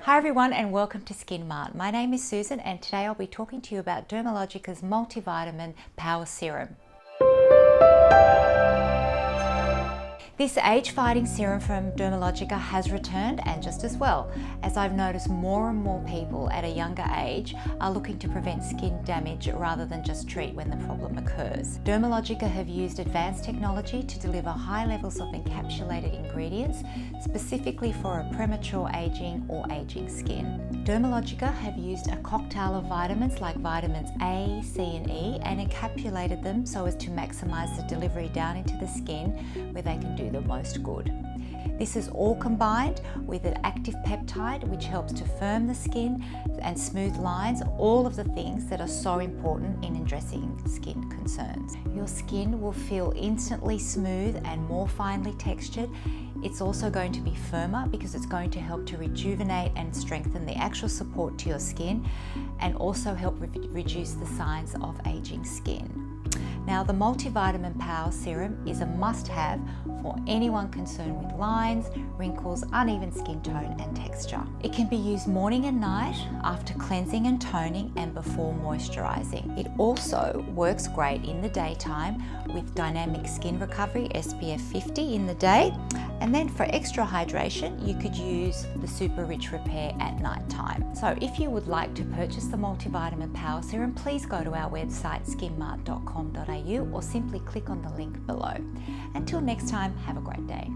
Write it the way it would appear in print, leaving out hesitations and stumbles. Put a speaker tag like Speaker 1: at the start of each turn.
Speaker 1: Hi everyone and welcome to Skin Mart. My name is Susan and today I'll be talking to you about Dermalogica's MultiVitamin Power Serum. This age-fighting serum from Dermalogica has returned, and just as well, as I've noticed more and more people at a younger age are looking to prevent skin damage rather than just treat when the problem occurs. Dermalogica have used advanced technology to deliver high levels of encapsulated ingredients specifically for a premature aging or aging skin. Dermalogica have used a cocktail of vitamins like vitamins A, C and E and encapsulated them so as to maximise the delivery down into the skin where they can do the most good. This is all combined with an active peptide which helps to firm the skin and smooth lines, all of the things that are so important in addressing skin concerns. Your skin will feel instantly smooth and more finely textured. It's also going to be firmer because it's going to help to rejuvenate and strengthen the actual support to your skin and also help reduce the signs of aging skin. Now, the MultiVitamin Power Serum is a must-have for anyone concerned with lines, wrinkles, uneven skin tone and texture. It can be used morning and night, after cleansing and toning and before moisturising. It also works great in the daytime with dynamic skin recovery, SPF 50 in the day, and then for extra hydration you could use the Super Rich Repair at night time. So if you would like to purchase the MultiVitamin Power Serum, please go to our website skinmart.com.au or simply click on the link below. Until next time, have a great day.